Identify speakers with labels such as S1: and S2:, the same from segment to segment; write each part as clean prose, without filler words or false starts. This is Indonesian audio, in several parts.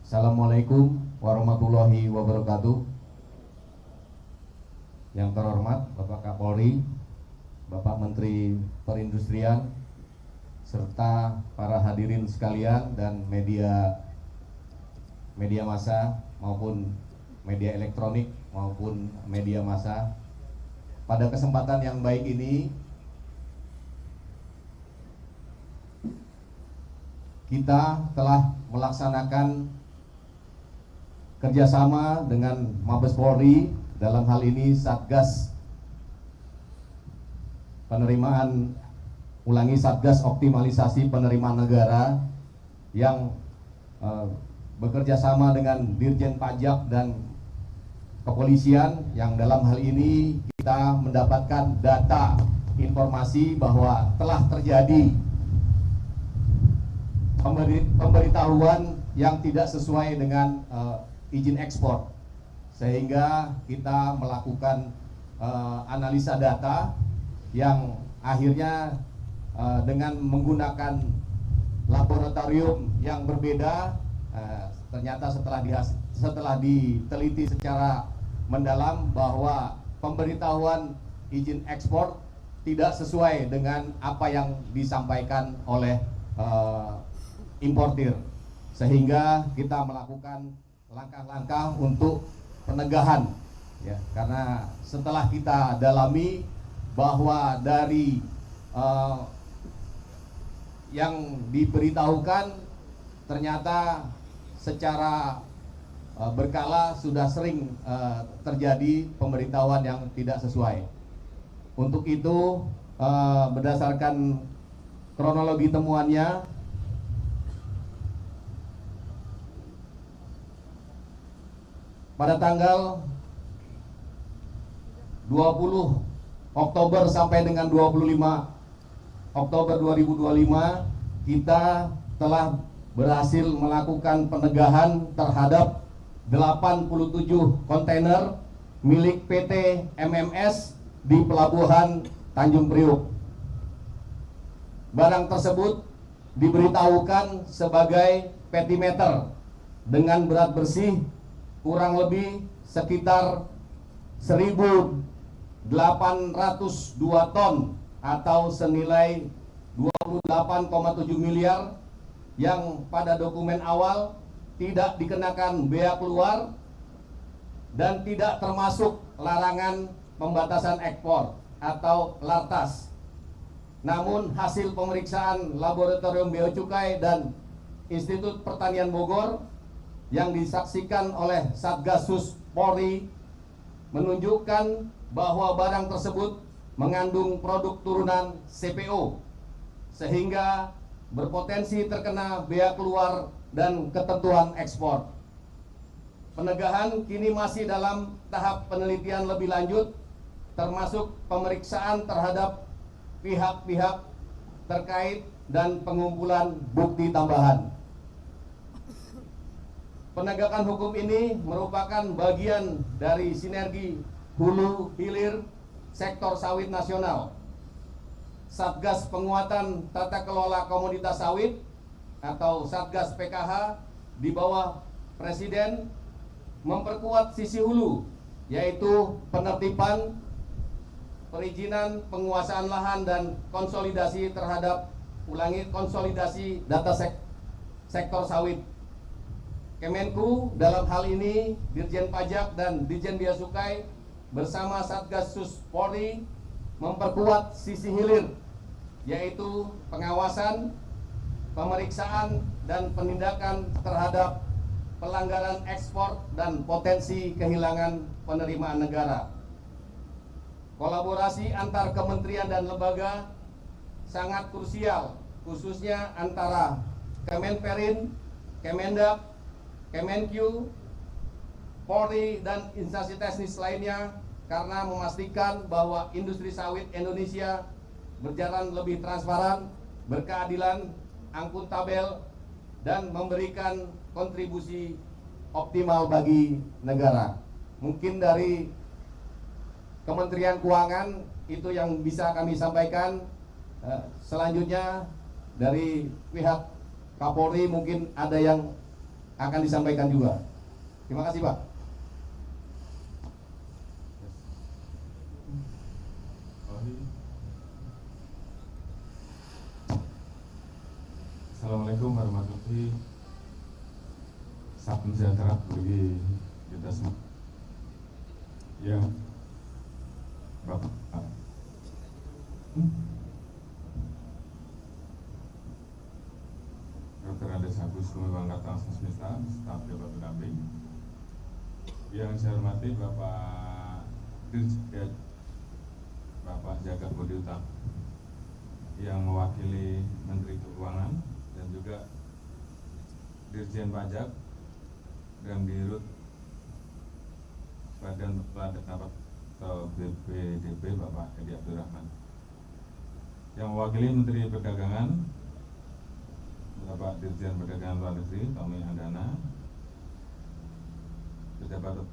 S1: Assalamualaikum warahmatullahi wabarakatuh. Yang terhormat Bapak Kapolri, Bapak Menteri Perindustrian, serta para hadirin sekalian dan media massa maupun media elektronik maupun media massa. Pada kesempatan yang baik ini kita telah melaksanakan kerjasama dengan Mabes Polri, dalam hal ini Satgas Satgas Optimalisasi Penerimaan Negara yang bekerja sama dengan Dirjen Pajak dan Kepolisian, yang dalam hal ini kita mendapatkan data informasi bahwa telah terjadi pemberitahuan yang tidak sesuai dengan izin ekspor, sehingga kita melakukan analisa data yang akhirnya dengan menggunakan laboratorium yang berbeda, ternyata setelah diteliti secara mendalam bahwa pemberitahuan izin ekspor tidak sesuai dengan apa yang disampaikan oleh importir, sehingga kita melakukan langkah-langkah untuk penegahan, ya, karena setelah kita dalami bahwa dari yang diberitahukan ternyata secara berkala sudah sering terjadi pemberitahuan yang tidak sesuai. Untuk itu berdasarkan kronologi temuannya, pada tanggal 20 Oktober sampai dengan 25 Oktober 2025 kita telah berhasil melakukan penegahan terhadap 87 kontainer milik PT MMS di Pelabuhan Tanjung Priuk. Barang tersebut diberitahukan sebagai petimeter dengan berat bersih kurang lebih sekitar 1.802 ton atau senilai 28,7 miliar, yang pada dokumen awal tidak dikenakan bea keluar dan tidak termasuk larangan pembatasan ekspor atau LARTAS. Namun hasil pemeriksaan Laboratorium Bea Cukai dan Institut Pertanian Bogor yang disaksikan oleh Satgasus Polri menunjukkan bahwa barang tersebut mengandung produk turunan CPO, sehingga berpotensi terkena bea keluar dan ketentuan ekspor. Penegahan kini masih dalam tahap penelitian lebih lanjut, termasuk pemeriksaan terhadap pihak-pihak terkait dan pengumpulan bukti tambahan. Penegakan hukum ini merupakan bagian dari sinergi hulu hilir sektor sawit nasional. Satgas Penguatan Tata Kelola Komoditas Sawit atau Satgas PKH di bawah Presiden memperkuat sisi hulu, yaitu penertiban, perizinan, penguasaan lahan, dan konsolidasi terhadap konsolidasi data sektor sawit. Kemenku dalam hal ini Dirjen Pajak dan Dirjen Bea Cukai bersama Satgasus Polri memperkuat sisi hilir, yaitu pengawasan, pemeriksaan, dan penindakan terhadap pelanggaran ekspor dan potensi kehilangan penerimaan negara. Kolaborasi antar kementerian dan lembaga sangat krusial, khususnya antara Kemenperin, Kemendak, Kemenq, Polri, dan instansi teknis lainnya, karena memastikan bahwa industri sawit Indonesia berjalan lebih transparan, berkeadilan, akuntabel, dan memberikan kontribusi optimal bagi negara. Mungkin dari Kementerian Keuangan itu yang bisa kami sampaikan. Selanjutnya dari pihak Kapolri mungkin ada yang akan disampaikan juga. Terima kasih Pak.
S2: Assalamualaikum warahmatullahi wabarakatuh. Salam sejahtera bagi kita semua. Ya, Bapak. Dr. Andes Agus Gumiwang Katang Semesta, staf jabat pendamping. Yang saya hormati Bapak Dirjen, Bapak Jagat Budi Utama yang mewakili Menteri Keuangan dan juga Dirjen Pajak dan Dirut Badan Peladanan atau BPDP Bapak Edi Abdurrahman. Yang mewakili Menteri Perdagangan Bapak Dirjen Perdagangan Luar Negeri Tommy Andana, pejabat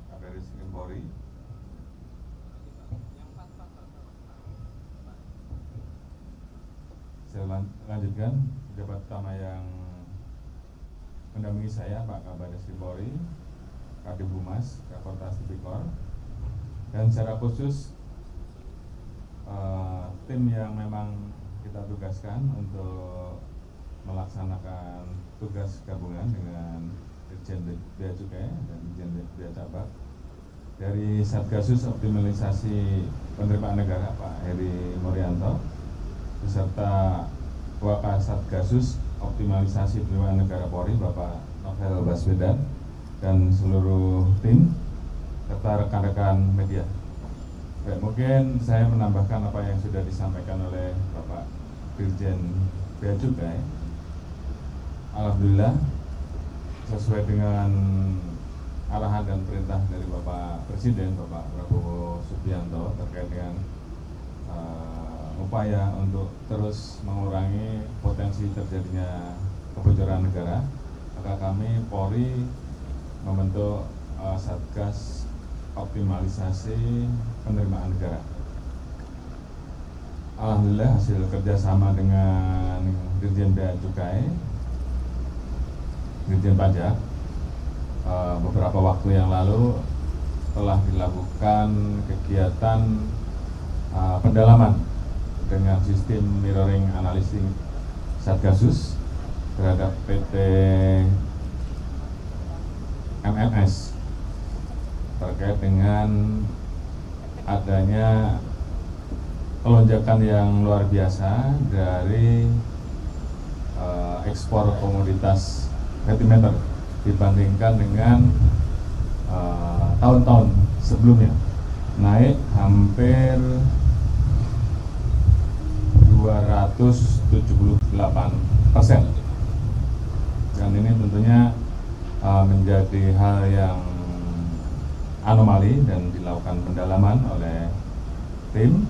S2: Kabaris Polri, saya lanjutkan pejabat utama yang mendampingi saya, Pak Kabaris Polri, Kadif Humas, Kapolres Tipikor, dan secara khusus tim yang memang kita tugaskan untuk melaksanakan tugas gabungan dengan Dirjen Bea Cukai dan Dirjen Bea Cabak dari Satgasus Optimalisasi Penerimaan Negara Pak Heri Morianto beserta Wakasatgasus Optimalisasi Penerimaan Negara Polri Bapak Novel Baswedan dan seluruh tim serta rekan-rekan media. Baik, mungkin saya menambahkan apa yang sudah disampaikan oleh Bapak Dirjen Bea Cukai. Alhamdulillah sesuai dengan arahan dan perintah dari Bapak Presiden, Bapak Prabowo Subianto terkait dengan upaya untuk terus mengurangi potensi terjadinya kebocoran negara, maka kami Polri membentuk Satgas Optimalisasi Penerimaan Negara. Alhamdulillah hasil kerjasama dengan Dirjen Bea Cukai, Dirjen Pajak, beberapa waktu yang lalu telah dilakukan kegiatan pendalaman dengan sistem mirroring analysis Satgasus terhadap PT MMS terkait dengan adanya lonjakan yang luar biasa dari ekspor komoditas petimeter dibandingkan dengan tahun-tahun sebelumnya, naik hampir 278%, dan ini tentunya menjadi hal yang anomali dan dilakukan pendalaman oleh tim.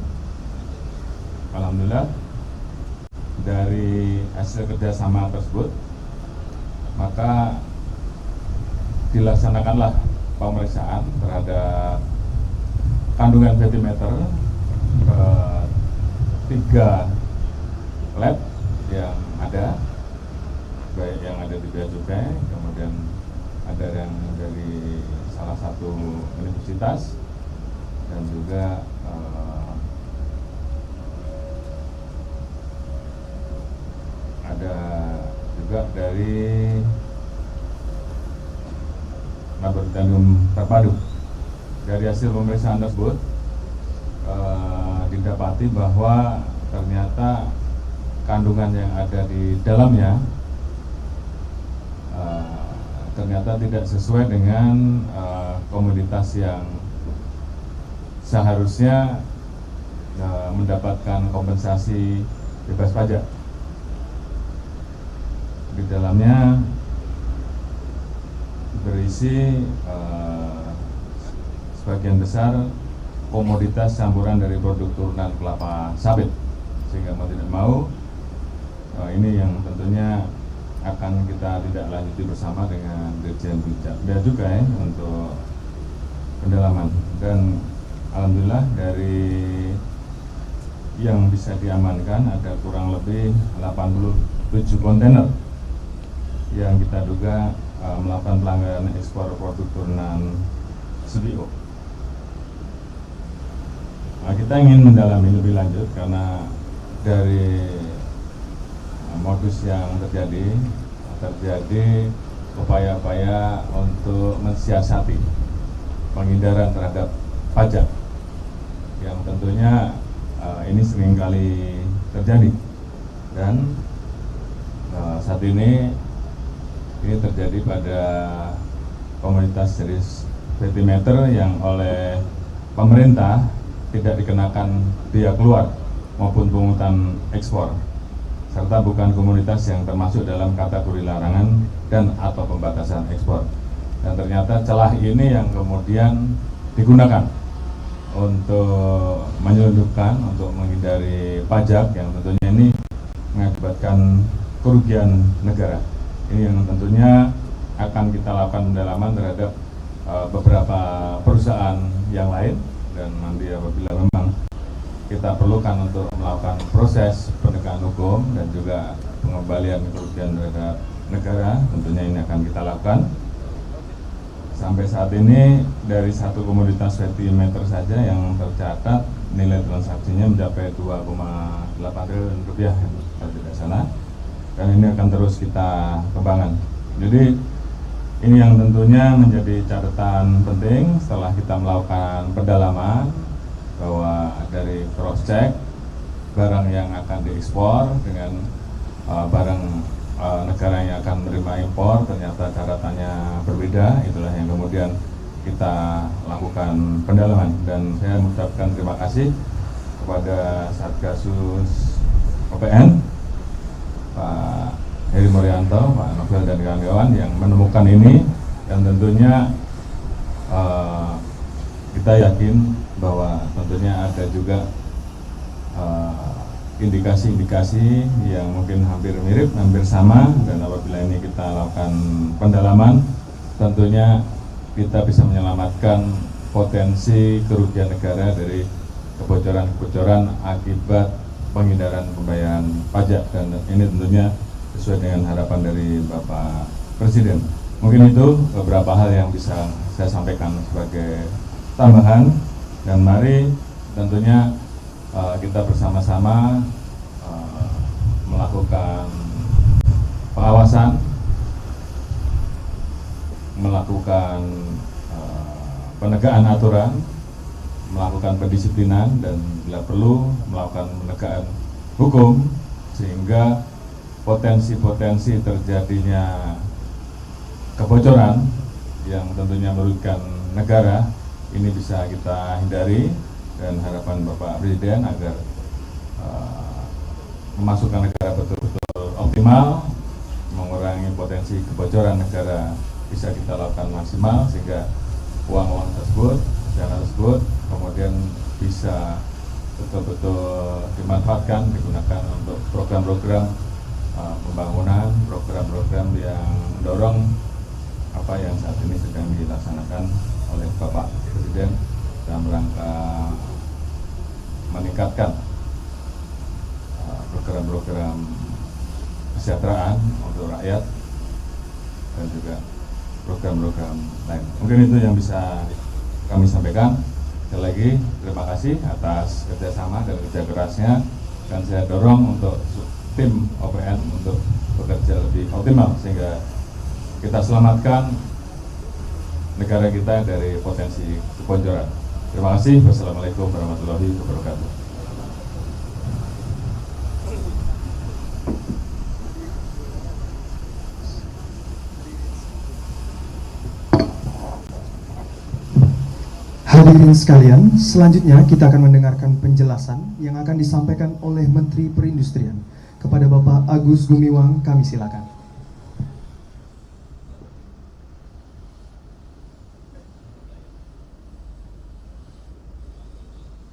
S2: Alhamdulillah dari hasil kerjasama tersebut maka dilaksanakanlah pemeriksaan terhadap kandungan petimeter ke 3 lab yang ada, baik yang ada di Bea Cukai, kemudian ada yang dari salah satu universitas, dan juga ada juga dari laboratorium terpadu. Dari hasil pemeriksaan tersebut didapati bahwa ternyata kandungan yang ada di dalamnya ternyata tidak sesuai dengan komoditas yang seharusnya mendapatkan kompensasi bebas pajak. Di dalamnya berisi sebagian besar komoditas campuran dari produk turunan kelapa sawit, sehingga mau tidak mau ini yang tentunya akan kita tidak lanjuti bersama dengan Dirjen Bea Cukai untuk pendalaman. Dan alhamdulillah dari yang bisa diamankan ada kurang lebih 87 kontainer yang kita duga melakukan pelanggaran ekspor produk turunan CPO. Nah, kita ingin mendalami lebih lanjut karena dari modus yang terjadi upaya-upaya untuk mensiasati penghindaran terhadap pajak yang tentunya ini seringkali terjadi dan saat ini terjadi pada komoditas jenis petimeter yang oleh pemerintah tidak dikenakan biaya keluar maupun pungutan ekspor serta bukan komoditas yang termasuk dalam kategori larangan dan atau pembatasan ekspor. Dan ternyata celah ini yang kemudian digunakan untuk menyelundupkan, untuk menghindari pajak yang tentunya ini mengakibatkan kerugian negara. Ini yang tentunya akan kita lakukan pendalaman terhadap beberapa perusahaan yang lain, dan nanti apabila memang kita perlukan untuk melakukan proses penegakan hukum dan juga pengembalian kerugian terhadap negara, tentunya ini akan kita lakukan. Sampai saat ini dari satu komoditas petimeter saja yang tercatat nilai transaksinya mencapai 2,8 triliun rupiah kalau tidak salah, dan ini akan terus kita kembangkan. Jadi ini yang tentunya menjadi catatan penting setelah kita melakukan pendalaman bahwa dari cross check barang yang akan diekspor dengan barang negara yang akan menerima impor ternyata catatannya berbeda. Itulah yang kemudian kita lakukan pendalaman, dan saya mengucapkan terima kasih kepada Satgasus OPN, Pak Heri Morianto, Pak Novel dan kawan-kawan yang menemukan ini, dan tentunya kita yakin bahwa tentunya ada juga indikasi-indikasi yang mungkin hampir mirip, hampir sama, dan apabila ini kita lakukan pendalaman, tentunya kita bisa menyelamatkan potensi kerugian negara dari kebocoran-kebocoran akibat penghindaran pembayaran pajak, dan ini tentunya sesuai dengan harapan dari Bapak Presiden. Mungkin itu beberapa hal yang bisa saya sampaikan sebagai tambahan, dan mari tentunya kita bersama-sama melakukan pengawasan, melakukan penegakan aturan, melakukan pendisiplinan, dan bila perlu melakukan penegakan hukum sehingga potensi-potensi terjadinya kebocoran yang tentunya merugikan negara ini bisa kita hindari, dan harapan Bapak Presiden agar memasukkan negara betul-betul optimal, mengurangi potensi kebocoran negara bisa kita lakukan maksimal sehingga uang-uang tersebut, dana tersebut kemudian bisa betul-betul dimanfaatkan, digunakan untuk program-program pembangunan, program-program yang mendorong apa yang saat ini sedang dilaksanakan oleh Bapak Presiden dalam rangka meningkatkan program-program kesejahteraan untuk rakyat dan juga program-program lain. Mungkin itu yang bisa kami sampaikan. Sekali lagi terima kasih atas kerjasama dan kerja kerasnya, dan saya dorong untuk tim OPN untuk bekerja lebih optimal sehingga kita selamatkan negara kita dari potensi kebocoran. Terima kasih. Wassalamualaikum warahmatullahi wabarakatuh.
S3: Hadirin sekalian, selanjutnya kita akan mendengarkan penjelasan yang akan disampaikan oleh Menteri Perindustrian. Kepada Bapak Agus Gumiwang, kami silakan.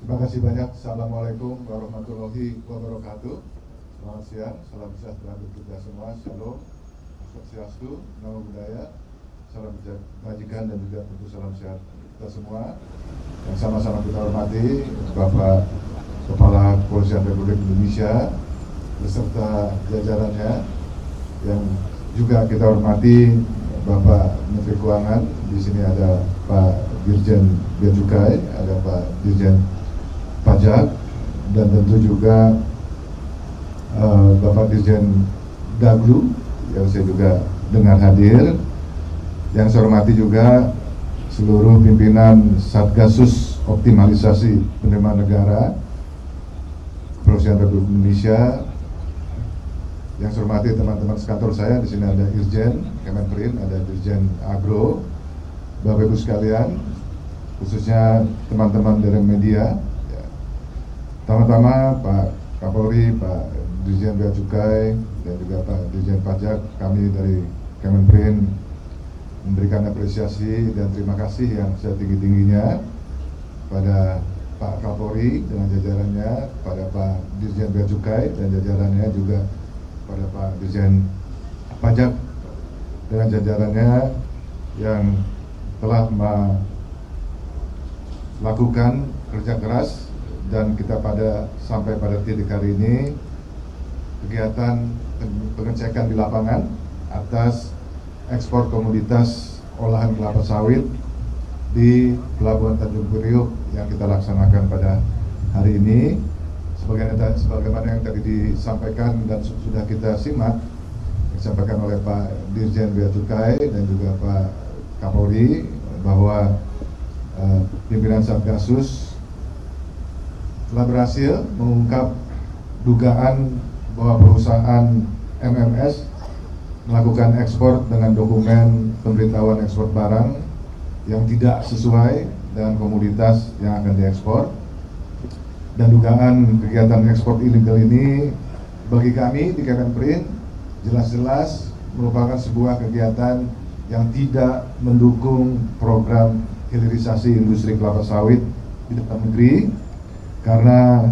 S4: Terima kasih banyak. Assalamualaikum warahmatullahi wabarakatuh. Selamat siang, salam sejahtera untuk kita semua. Shalom, swastiastu, namo buddhaya, salam kebajikan, dan juga tentu salam sehat untuk kita semua. Yang sama-sama kita hormati Bapak Kepala Kepolisian Republik Indonesia beserta jajarannya, yang juga kita hormati Bapak Menteri Keuangan. Di sini ada Pak Dirjen Bea Cukai, ada Pak Dirjen Pajak, dan tentu juga Bapak Dirjen Daglu yang saya juga dengar hadir. Yang saya hormati juga seluruh pimpinan Satgasus Optimalisasi Penerimaan Negara Kepolisian Republik Indonesia. Yang saya hormati teman-teman sekantor saya, di sini ada Irjen Kemenperin, ada Dirjen Agro, Bapak Ibu sekalian, khususnya teman-teman dari media. Pertama-tama Pak Kapolri, Pak Dirjen Bea Cukai, dan juga Pak Dirjen Pajak, kami dari Kemenperin memberikan apresiasi dan terima kasih yang setinggi-tingginya pada Pak Kapolri dengan jajarannya, pada Pak Dirjen Bea Cukai dan jajarannya, juga pada Pak Dirjen Pajak dengan jajarannya yang telah melakukan kerja keras, dan kita sampai pada titik hari ini kegiatan pengecekan di lapangan atas ekspor komoditas olahan kelapa sawit di Pelabuhan Tanjung Priok yang kita laksanakan pada hari ini. Sebagaimana yang tadi disampaikan dan sudah kita simak, disampaikan oleh Pak Dirjen Bea Cukai dan juga Pak Kapolri, bahwa pimpinan Satgasus telah berhasil mengungkap dugaan bahwa perusahaan MMS melakukan ekspor dengan dokumen pemberitahuan ekspor barang yang tidak sesuai dengan komoditas yang akan diekspor. Dan dugaan kegiatan ekspor ilegal ini bagi kami di Kemenperin jelas-jelas merupakan sebuah kegiatan yang tidak mendukung program hilirisasi industri kelapa sawit di dalam negeri, karena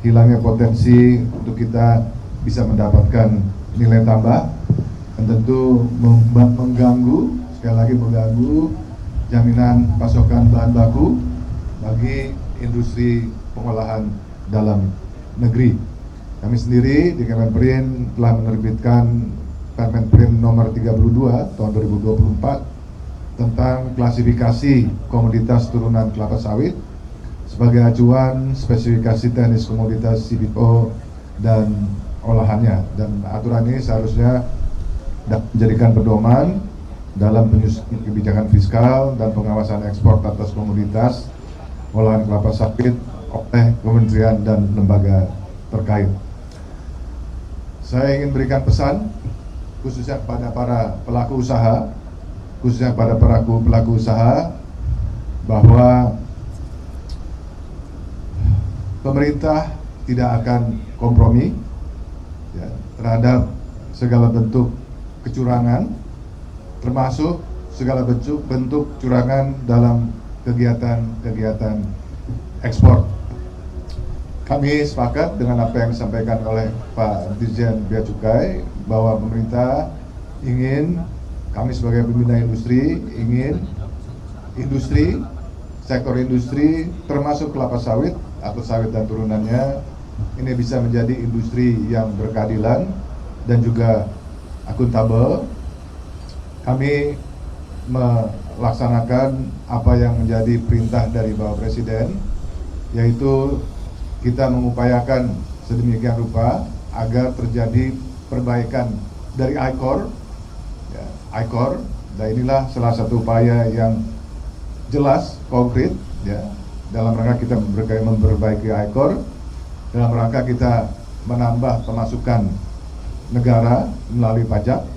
S4: hilangnya potensi untuk kita bisa mendapatkan nilai tambah, dan tentu mengganggu, sekali lagi mengganggu jaminan pasokan bahan baku bagi industri pengolahan dalam negeri. Kami sendiri di Kemenperin telah menerbitkan Permenperin nomor 32 tahun 2024 tentang klasifikasi komoditas turunan kelapa sawit sebagai acuan spesifikasi teknis komoditas CPO dan olahannya. Dan aturan ini seharusnya dapat menjadikan pedoman dalam penyusunan kebijakan fiskal dan pengawasan ekspor atas komoditas olahan kelapa sawit oleh kementerian dan lembaga terkait. Saya ingin berikan pesan khususnya kepada para pelaku usaha, bahwa pemerintah tidak akan kompromi terhadap segala bentuk kecurangan, termasuk segala bentuk curangan dalam kegiatan ekspor. Kami sepakat dengan apa yang disampaikan oleh Pak Dirjen Bea Cukai, bahwa pemerintah ingin, kami sebagai pembina industri ingin sektor industri termasuk kelapa sawit atau sawit dan turunannya ini bisa menjadi industri yang berkeadilan dan juga akuntabel. Kami melaksanakan apa yang menjadi perintah dari Bapak Presiden, yaitu kita mengupayakan sedemikian rupa agar terjadi perbaikan dari ICOR, dan inilah salah satu upaya yang jelas, konkret, dalam rangka kita memperbaiki ICOR, dalam rangka kita menambah pemasukan negara melalui pajak,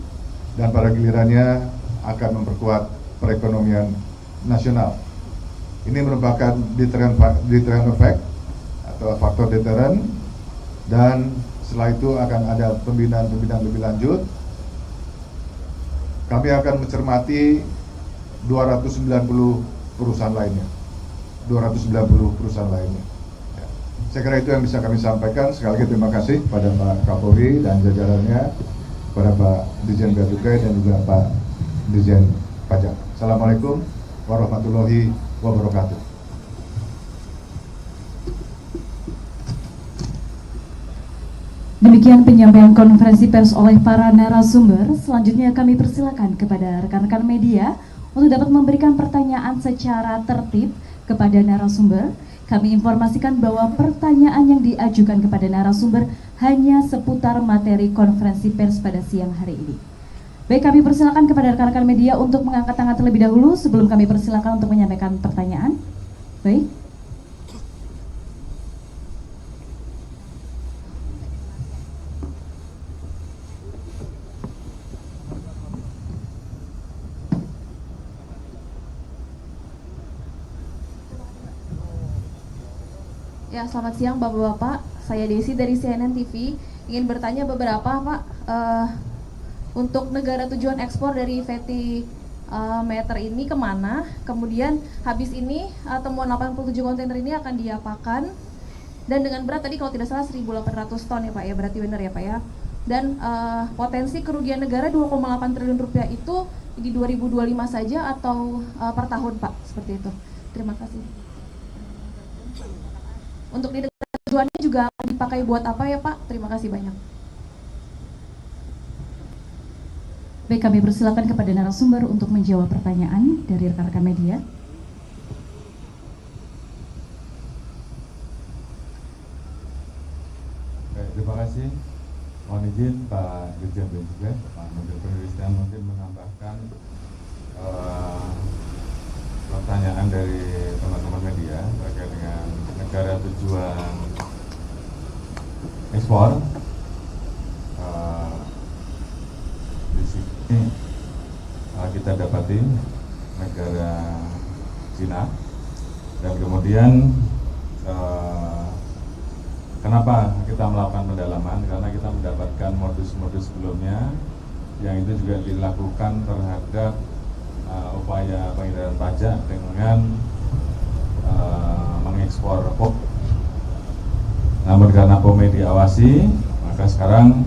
S4: dan pada gilirannya akan memperkuat perekonomian nasional. Ini merupakan deterrent effect atau faktor deterrent, dan setelah itu akan ada pembinaan lebih lanjut. Kami akan mencermati 290 perusahaan lainnya. Saya kira itu yang bisa kami sampaikan. Sekali lagi terima kasih kepada Pak Kapolri dan jajarannya, kepada Pak Dirjen Bea Cukai dan juga Pak Dirjen Pajak. Assalamualaikum warahmatullahi wabarakatuh.
S5: demikian penyampaian konferensi pers oleh para narasumber. Selanjutnya kami persilakan kepada rekan-rekan media untuk dapat memberikan pertanyaan secara tertib kepada narasumber. Kami informasikan bahwa pertanyaan yang diajukan kepada narasumber hanya seputar materi konferensi pers pada siang hari ini. Baik, kami persilakan kepada rekan-rekan media untuk mengangkat tangan terlebih dahulu sebelum kami persilakan untuk menyampaikan pertanyaan. Baik.
S6: Ya, selamat siang Bapak-Bapak. Saya Desi dari CNN TV. Ingin bertanya beberapa Pak, untuk negara tujuan ekspor dari Fatty Meter ini kemana? Kemudian habis ini temuan 87 kontainer ini akan diapakan? Dan dengan berat tadi kalau tidak salah 1.800 ton ya Pak ya, berarti benar ya Pak ya. Dan potensi kerugian negara 2,8 triliun rupiah itu di 2025 saja atau per tahun Pak? Seperti itu. Terima kasih. Untuk di negara tujuannya juga akan dipakai buat apa ya Pak? Terima kasih banyak.
S5: Baik, kami persilakan kepada narasumber untuk menjawab pertanyaan dari rekan-rekan media.
S2: Baik, terima kasih. Mohon izin Pak Dirjen Bea Cukai, Pak Menteri Perindustrian mungkin menambahkan pertanyaan dari teman-teman media terkait dengan negara tujuan ekspor. Di sini kita dapati negara Cina, dan kemudian kenapa kita melakukan pendalaman? Karena kita mendapatkan modus-modus sebelumnya yang itu juga dilakukan terhadap upaya pengindaran pajak dengan mengekspor pop. Namun karena POME diawasi, maka sekarang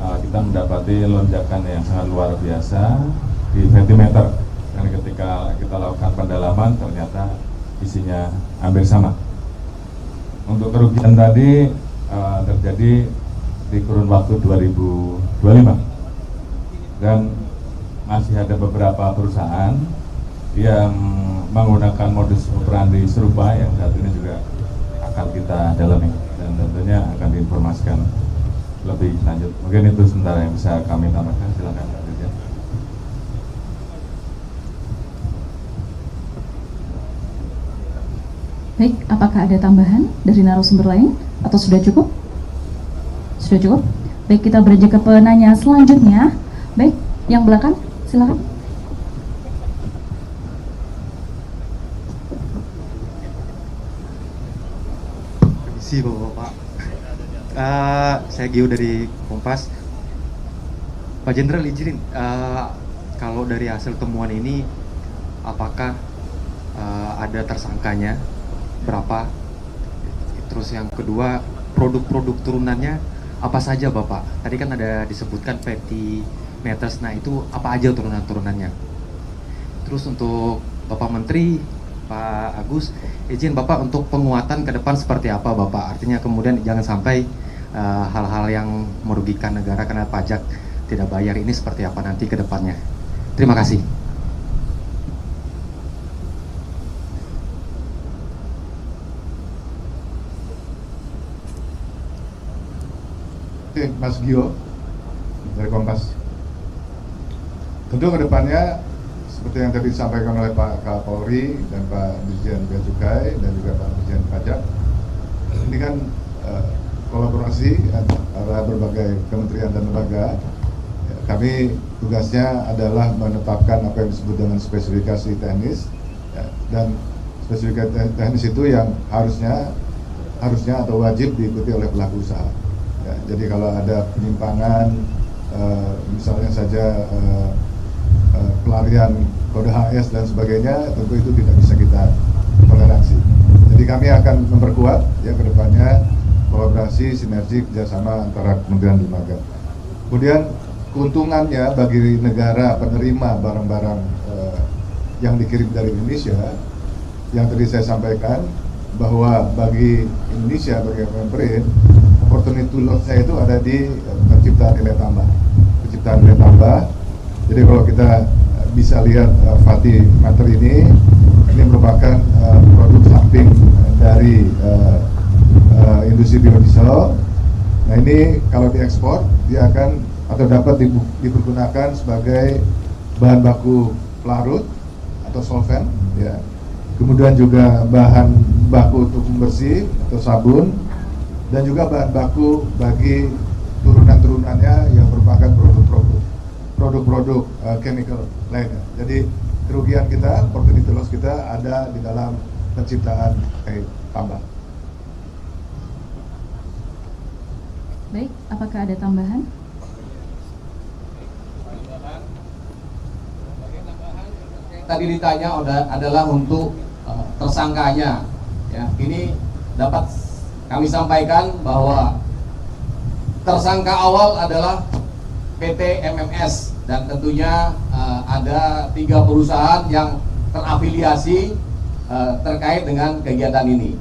S2: kita mendapati lonjakan yang sangat luar biasa di Fatty Meter. Dan ketika kita lakukan pendalaman ternyata isinya hampir sama. Untuk kerugian tadi terjadi di kurun waktu 2025, dan masih ada beberapa perusahaan yang menggunakan modus operandi serupa yang saat ini juga akan kita dalami dan tentunya akan diinformasikan lebih lanjut. Mungkin itu sementara yang bisa kami tambahkan. Silakan Pak Dirjen.
S5: Baik, apakah ada tambahan dari narasumber lain atau sudah cukup? Sudah cukup? Baik, kita beranjak ke penanya selanjutnya. Baik, yang belakang, silakan.
S7: Permisi Bapak-Bapak. Saya Gio dari Kompas. Pak Jenderal izinin, kalau dari hasil temuan ini, apakah ada tersangkanya? Berapa? Terus yang kedua, produk-produk turunannya apa saja Bapak? Tadi kan ada disebutkan Fatty Meters, nah itu apa aja turunan-turunannya? Terus untuk Bapak Menteri, Pak Agus, izin Bapak untuk penguatan ke depan seperti apa Bapak? Artinya kemudian jangan sampai hal-hal yang merugikan negara karena pajak tidak bayar ini seperti apa nanti ke depannya? Terima kasih.
S4: Mas Gio dari Kompas. Tentu ke depannya seperti yang tadi disampaikan oleh Pak Kapolri dan Pak Dirjen Bea Cukai dan juga Pak Dirjen Pajak, ini kan kolaborasi antara berbagai kementerian dan lembaga. Kami tugasnya adalah menetapkan apa yang disebut dengan spesifikasi teknis, dan spesifikasi teknis itu yang harusnya atau wajib diikuti oleh pelaku usaha. Ya, jadi kalau ada penyimpangan, misalnya saja pelarian kode HS dan sebagainya, tentu itu tidak bisa kita toleransi. Jadi kami akan memperkuat ya ke depannya kolaborasi, sinergi, kerjasama antara kementerian dan lembaga. Kemudian keuntungannya bagi negara penerima barang-barang yang dikirim dari Indonesia, yang tadi saya sampaikan bahwa bagi Indonesia, bagi Kemenperin, opportunity to loss-nya itu ada di penciptaan nilai tambah. Penciptaan nilai tambah. Jadi kalau kita bisa lihat fatty matter ini merupakan produk samping dari industri biodiesel. Nah ini kalau diekspor dia akan atau dapat dipergunakan sebagai bahan baku pelarut atau solvent, ya. Kemudian juga bahan baku untuk pembersih atau sabun, dan juga bahan baku bagi turunan-turunannya yang merupakan produk-produk chemical lainnya. Jadi kerugian kita, opportunity loss kita ada di dalam penciptaan tambah.
S5: Baik, apakah ada tambahan?
S8: Tadi ditanya adalah untuk tersangkanya. Ya, ini dapat kami sampaikan bahwa tersangka awal adalah PT MMS dan tentunya ada 3 perusahaan yang terafiliasi terkait dengan kegiatan ini.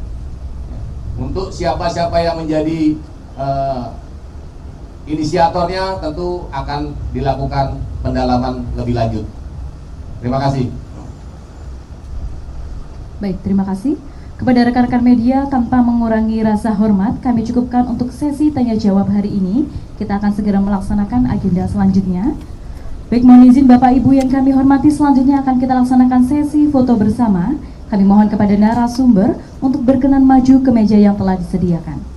S8: Untuk siapa-siapa yang menjadi inisiatornya tentu akan dilakukan pendalaman lebih lanjut. Terima kasih.
S5: Baik, terima kasih. Kepada rekan-rekan media, tanpa mengurangi rasa hormat, kami cukupkan untuk sesi tanya jawab hari ini. Kita akan segera melaksanakan agenda selanjutnya. Baik, mohon izin Bapak Ibu yang kami hormati, selanjutnya akan kita laksanakan sesi foto bersama. Kami mohon kepada narasumber untuk berkenan maju ke meja yang telah disediakan.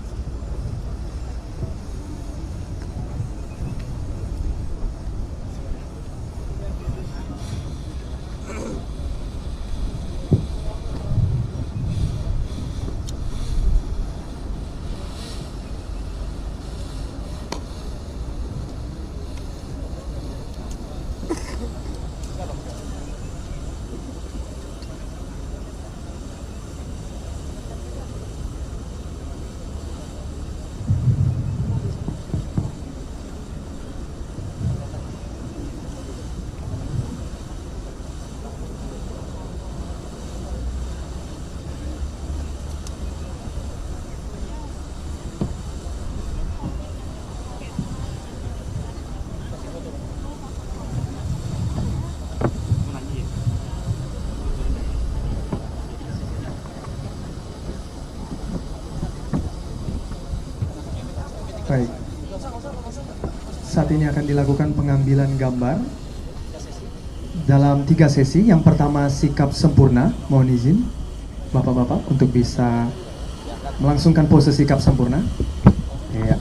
S3: Baik. Saat ini akan dilakukan pengambilan gambar dalam 3 sesi. Yang pertama sikap sempurna. Mohon izin Bapak-bapak untuk bisa melangsungkan pose sikap sempurna. Ya.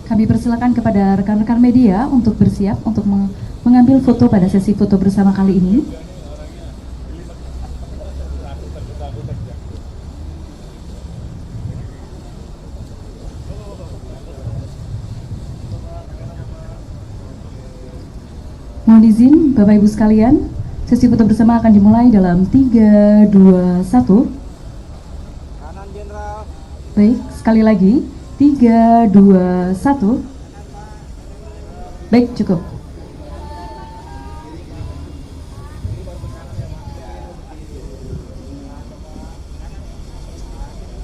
S5: Kami persilakan kepada rekan-rekan media untuk bersiap untuk mengambil foto pada sesi foto bersama kali ini. Mohon izin Bapak Ibu sekalian, sesi foto bersama akan dimulai dalam 3, 2, 1. Baik, sekali lagi. 3, 2, 1. Baik, cukup.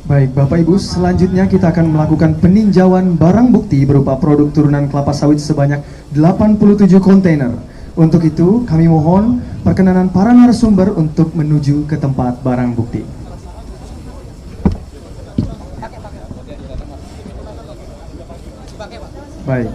S3: Baik, Bapak Ibu, selanjutnya kita akan melakukan peninjauan barang bukti berupa produk turunan kelapa sawit sebanyak 87 kontainer. Untuk itu, kami mohon perkenanan para narasumber untuk menuju ke tempat barang bukti. Baik.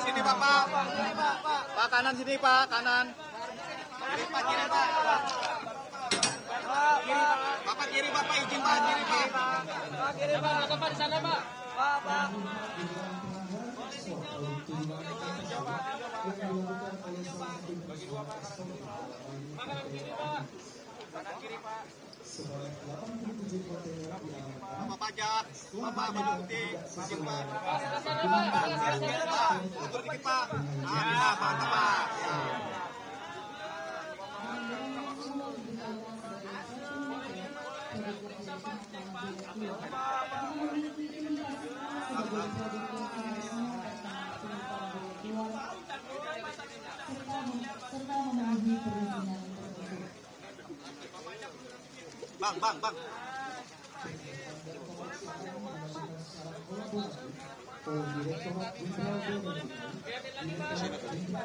S9: Sini Pak. Pak kanan sini Pak, kanan. Kiri Pak, kiri Pak. Bapak kiri Bapak, izin Pak, kiri Pak. Pak kiri Pak, Pak di sana Pak. Pak. Kanan kiri Pak. Bapak pajak, Bapak baju putih, baju Pak. Pak, mundur dikit Pak. Mantap Pak.
S5: serta memenuhi perizinan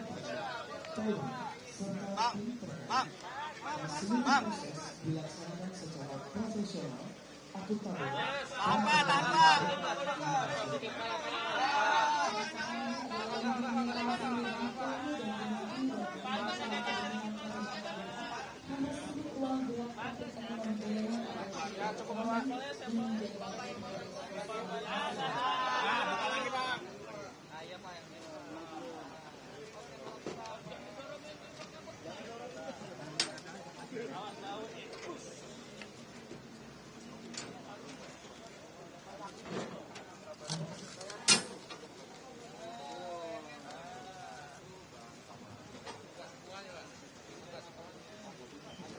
S5: tersebut.
S9: Bang. Bang.
S3: Dilaksanakan secara profesional, akuntabel,
S9: Tanpa.
S5: uang buat praktik ekonomi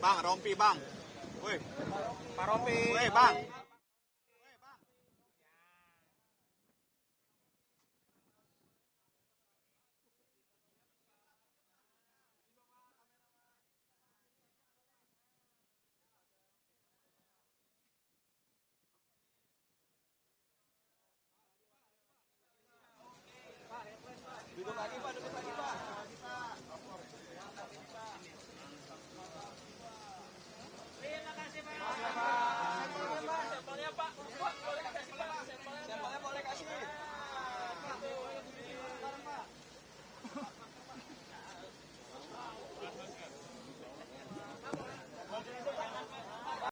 S9: Bang, rompi bang. Woi, Pak rompi. Woi, bang.